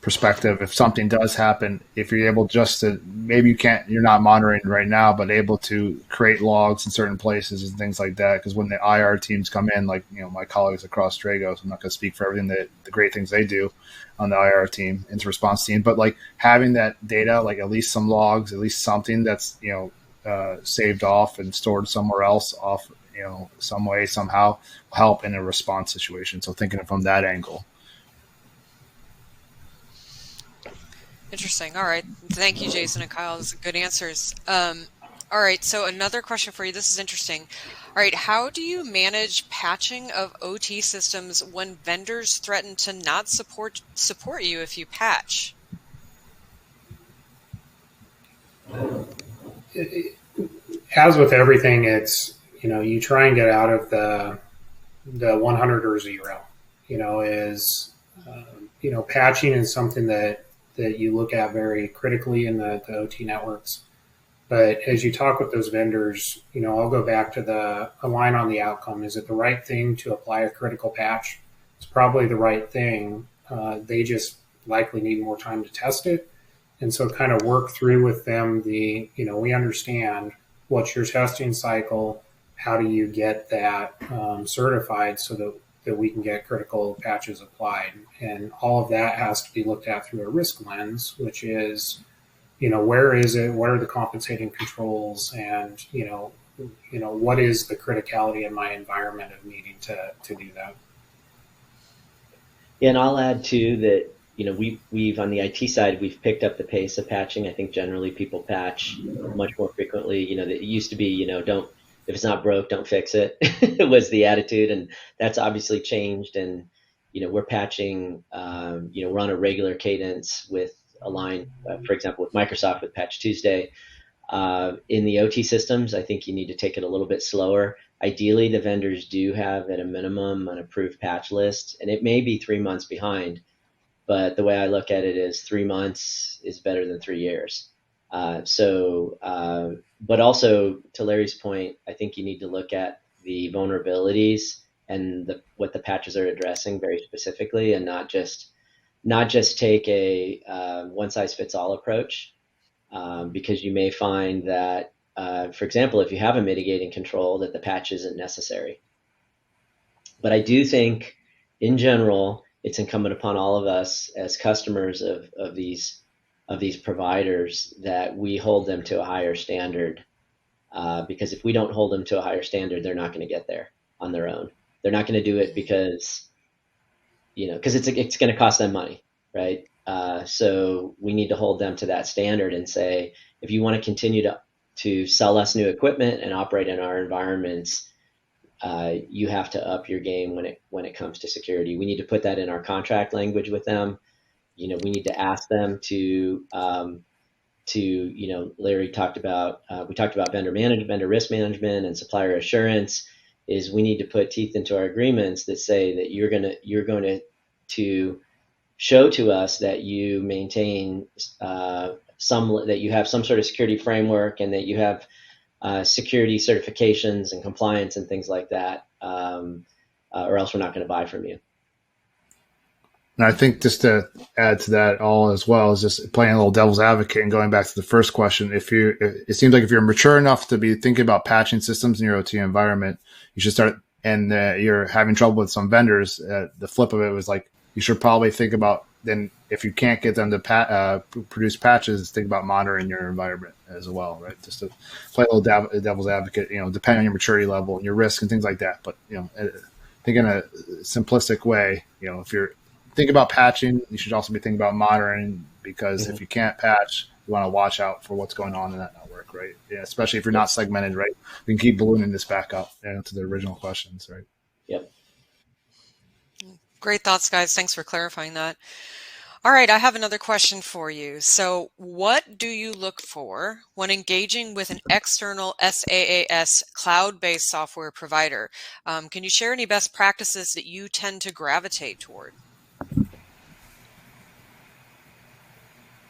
S2: perspective, if something does happen, if you're able just to maybe you're not monitoring right now, but able to create logs in certain places and things like that. Because when the IR teams come in, like my colleagues across Drago, so I'm not going to speak for everything the great things they do on the IR team, into response team, but like having that data, like at least some logs, at least something that's saved off and stored somewhere else off some way somehow help in a response situation. So thinking from that angle.
S1: Interesting. All right. Thank you, Jason and Kyle. Those are good answers. All right. So another question for you. This is interesting. All right. How do you manage patching of OT systems when vendors threaten to not support you if you patch?
S3: As with everything, it's you try and get out of the 100 or 0. Patching is something that you look at very critically in the OT networks. But as you talk with those vendors, I'll go back to align on the outcome. Is it the right thing to apply a critical patch? It's probably the right thing. They just likely need more time to test it. And so kind of work through with them we understand what's your testing cycle, how do you get that certified so that we can get critical patches applied. And all of that has to be looked at through a risk lens, which is, where is it? What are the compensating controls? And, what is the criticality in my environment of needing to do that?
S4: Yeah, and I'll add too that, we've on the IT side, we've picked up the pace of patching. I think generally people patch much more frequently. It used to be, if it's not broke, don't fix it. It was the attitude, and that's obviously changed. And we're patching. We're on a regular cadence with Align, for example, with Microsoft with Patch Tuesday. In the OT systems, I think you need to take it a little bit slower. Ideally, the vendors do have at a minimum an approved patch list, and it may be 3 months behind. But the way I look at it is 3 months is better than 3 years. But also to Larry's point, I think you need to look at the vulnerabilities and what the patches are addressing very specifically, and not just take a one size fits all approach, because you may find that, for example, if you have a mitigating control, that the patch isn't necessary. But I do think, in general, it's incumbent upon all of us as customers of these providers that we hold them to a higher standard, because if we don't hold them to a higher standard, they're not going to get there on their own. They're not going to do it because it's going to cost them money, right? So we need to hold them to that standard and say, if you want to continue to sell us new equipment and operate in our environments, you have to up your game when it comes to security. We need to put that in our contract language with them. We need to ask them to Larry talked about, we talked about vendor risk management and supplier assurance. Is we need to put teeth into our agreements that say that you're going to show to us that you maintain that you have some sort of security framework, and that you have security certifications and compliance and things like that, or else we're not going to buy from you.
S2: And I think just to add to that all as well is just playing a little devil's advocate and going back to the first question. It seems like if you're mature enough to be thinking about patching systems in your OT environment, you should start. And you're having trouble with some vendors. The flip of it was like you should probably think about, then if you can't get them to produce patches, think about monitoring your environment as well, right? Just to play a little devil's advocate, depending on your maturity level and your risk and things like that. But think in a simplistic way, if you're thinking about patching, you should also be thinking about monitoring, because if you can't patch, you want to watch out for what's going on in that network, right? Yeah, especially if you're not segmented, right? We can keep ballooning this back up to the original questions, right?
S4: Yep.
S1: Great thoughts, guys. Thanks for clarifying that. All right, I have another question for you. So what do you look for when engaging with an external SaaS cloud-based software provider? Can you share any best practices that you tend to gravitate toward?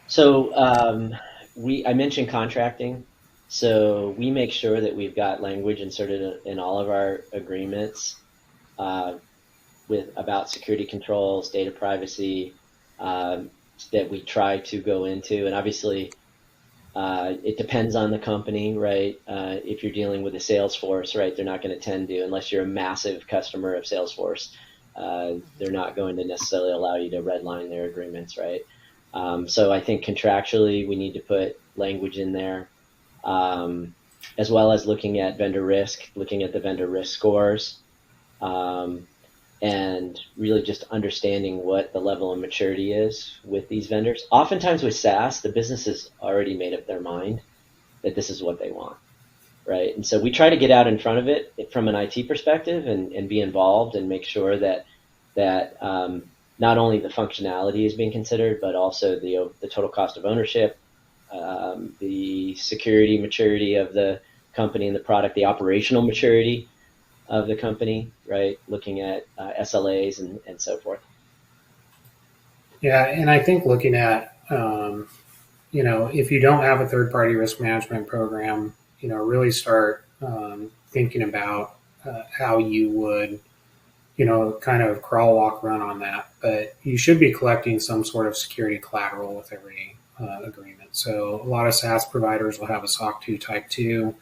S4: So I mentioned contracting. So we make sure that we've got language inserted in all of our agreements about security controls, data privacy, that we try to go into. And obviously, it depends on the company, right? If you're dealing with a Salesforce, right, they're not going to tend to, unless you're a massive customer of Salesforce, they're not going to necessarily allow you to redline their agreements, right? So I think contractually we need to put language in there, as well as looking at vendor risk, looking at the vendor risk scores, and really just understanding what the level of maturity is with these vendors. Oftentimes with SaaS, the business has already made up their mind that this is what they want, right? And so we try to get out in front of it from an IT perspective and be involved and make sure that not only the functionality is being considered, but also the total cost of ownership, the security maturity of the company and the product, the operational maturity of the company, right? Looking at SLAs and so forth.
S3: Yeah, and I think looking at, if you don't have a third-party risk management program, really start thinking about how you would, kind of crawl, walk, run on that. But you should be collecting some sort of security collateral with every agreement. So a lot of SaaS providers will have a SOC 2 Type 2.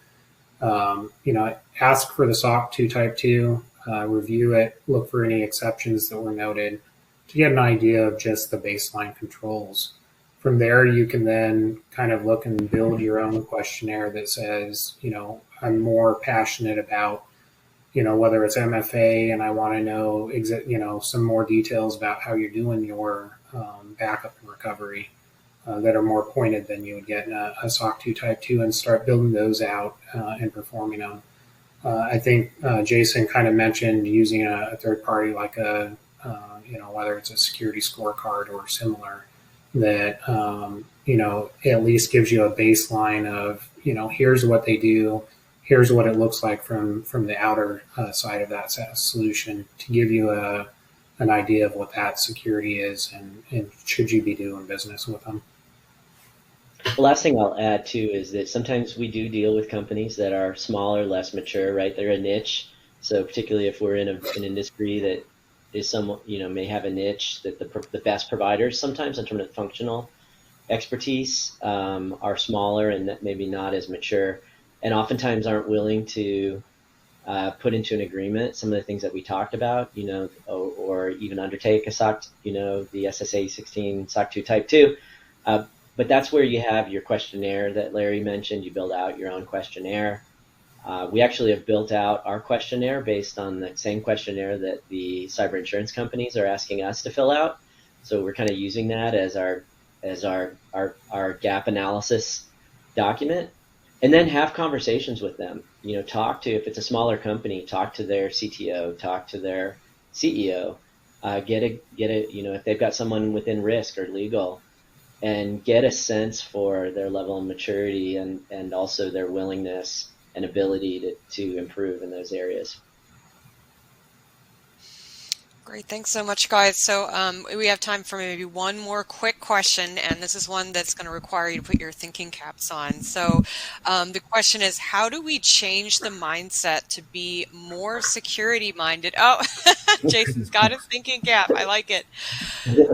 S3: Ask for the SOC 2 Type 2, review it, look for any exceptions that were noted to get an idea of just the baseline controls. From there, you can then kind of look and build your own questionnaire that says, I'm more passionate about, whether it's MFA and I want to know, some more details about how you're doing your backup and recovery. That are more pointed than you would get in a SOC 2 Type 2, and start building those out and performing them. I think Jason kind of mentioned using a third party like whether it's a security scorecard or similar, that, at least gives you a baseline of, here's what they do, here's what it looks like from the outer side of that solution, to give you an idea of what that security is and should you be doing business with them.
S4: The last thing I'll add too is that sometimes we do deal with companies that are smaller, less mature, right? They're a niche. So particularly if we're in an industry that is may have a niche, that the best providers sometimes in terms of functional expertise are smaller and maybe not as mature, and oftentimes aren't willing to put into an agreement some of the things that we talked about, or even undertake a SOC, the SSA 16 SOC 2 Type 2. But that's where you have your questionnaire that Larry mentioned. You build out your own questionnaire. We actually have built out our questionnaire based on the same questionnaire that the cyber insurance companies are asking us to fill out. So we're kind of using that as our gap analysis document, and then have conversations with them. Talk to, if it's a smaller company, talk to their CTO, talk to their CEO, get a if they've got someone within risk or legal, and get a sense for their level of maturity and also their willingness and ability to improve in those areas.
S1: Great, thanks so much, guys. So we have time for maybe one more quick question, and this is one that's going to require you to put your thinking caps on. So the question is, how do we change the mindset to be more security-minded? Oh, Jason's got his thinking cap. I like it.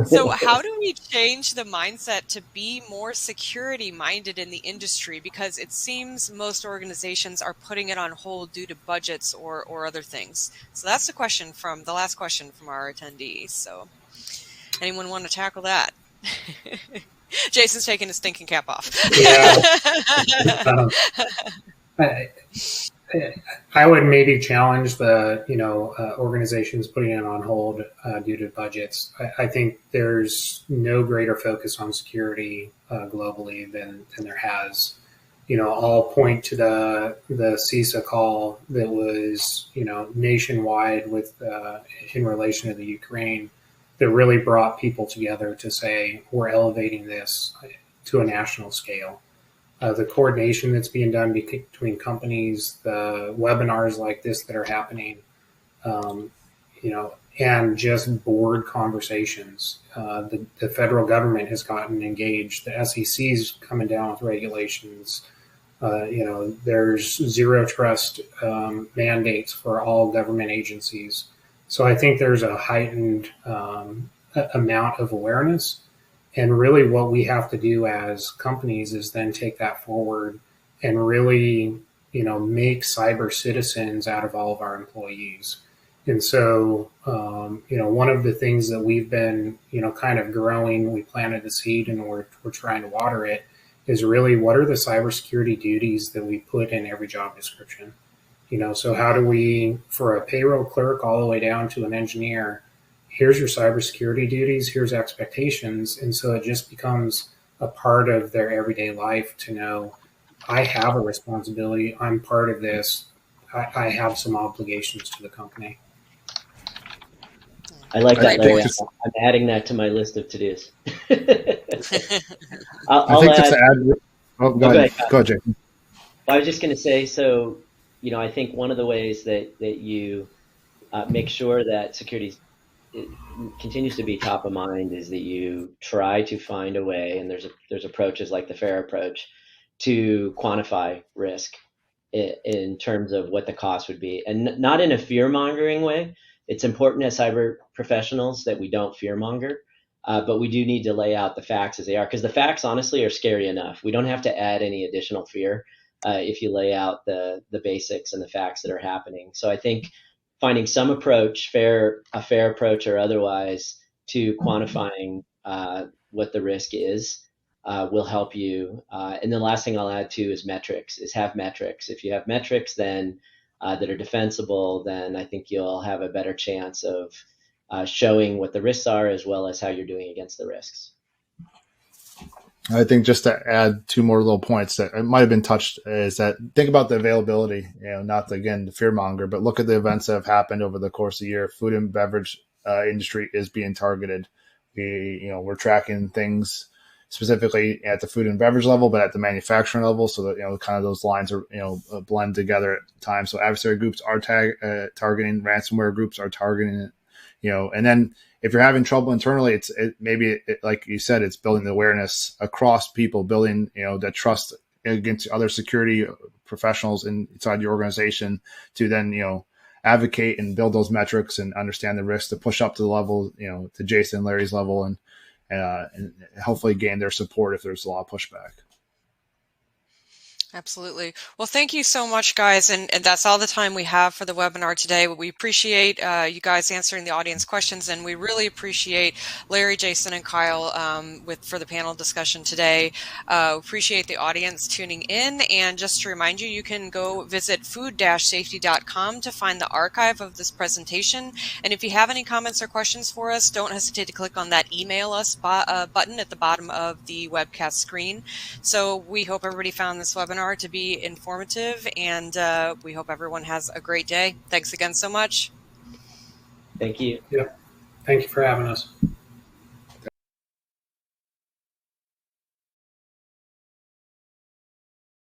S1: So how do we change the mindset to be more security-minded in the industry? Because it seems most organizations are putting it on hold due to budgets or other things. So that's the last question from our attendees. So anyone want to tackle that? Jason's taking his thinking cap off.
S3: Yeah. I would maybe challenge the, organizations putting it on hold due to budgets. I think there's no greater focus on security globally than there has. I'll point to the CISA call that was, nationwide with in relation to the Ukraine, that really brought people together to say, we're elevating this to a national scale. The coordination that's being done between companies, the webinars like this that are happening, and just board conversations. The federal government has gotten engaged. The SEC's coming down with regulations. There's zero trust mandates for all government agencies. So I think there's a heightened amount of awareness. And really, what we have to do as companies is then take that forward and really, make cyber citizens out of all of our employees. And so, one of the things that we've been, kind of growing, we planted the seed and we're trying to water it, is really what are the cybersecurity duties that we put in every job description? So how do we, for a payroll clerk all the way down to an engineer, here's your cybersecurity duties, here's expectations. And so it just becomes a part of their everyday life to know, I have a responsibility, I'm part of this, I have some obligations to the company.
S4: I like that, Larry. I'm adding that to my list of to-dos. I'll
S2: think
S4: add,
S2: just to add, go ahead, Jason.
S4: I was just going to say, so, I think one of the ways that you make sure that security continues to be top of mind is that you try to find a way, and there's approaches like the FAIR approach, to quantify risk in terms of what the cost would be, and not in a fear-mongering way. It's important as cyber professionals that we don't fear-monger, but we do need to lay out the facts as they are, because the facts honestly are scary enough. We don't have to add any additional fear if you lay out the basics and the facts that are happening. So I think finding some approach, a fair approach or otherwise, to quantifying what the risk is will help you. And the last thing I'll add too is metrics, have metrics. If you have metrics then that are defensible, then I think you'll have a better chance of showing what the risks are as well as how you're doing against the risks.
S2: I think just to add two more little points that might have been touched is that think about the availability, not again the fear monger, but look at the events that have happened over the course of the year. Food and beverage industry is being targeted. We're tracking things specifically at the food and beverage level, but at the manufacturing level, so that kind of those lines are blend together at times. So adversary groups are targeting, ransomware groups are targeting it, and then if you're having trouble internally, maybe like you said, it's building the awareness across people, building that trust against other security professionals inside your organization to then advocate and build those metrics and understand the risks to push up to the level to Jason and Larry's level and hopefully gain their support if there's a lot of pushback.
S1: Absolutely. Well, thank you so much, guys. And that's all the time we have for the webinar today. We appreciate you guys answering the audience questions, and we really appreciate Larry, Jason, and Kyle for the panel discussion today. Appreciate the audience tuning in. And just to remind you, you can go visit food-safety.com to find the archive of this presentation. And if you have any comments or questions for us, don't hesitate to click on that email us button at the bottom of the webcast screen. So we hope everybody found this webinar to be informative, and we hope everyone has a great day. Thanks again so much.
S4: Thank you.
S3: Yeah. Thank you for having us.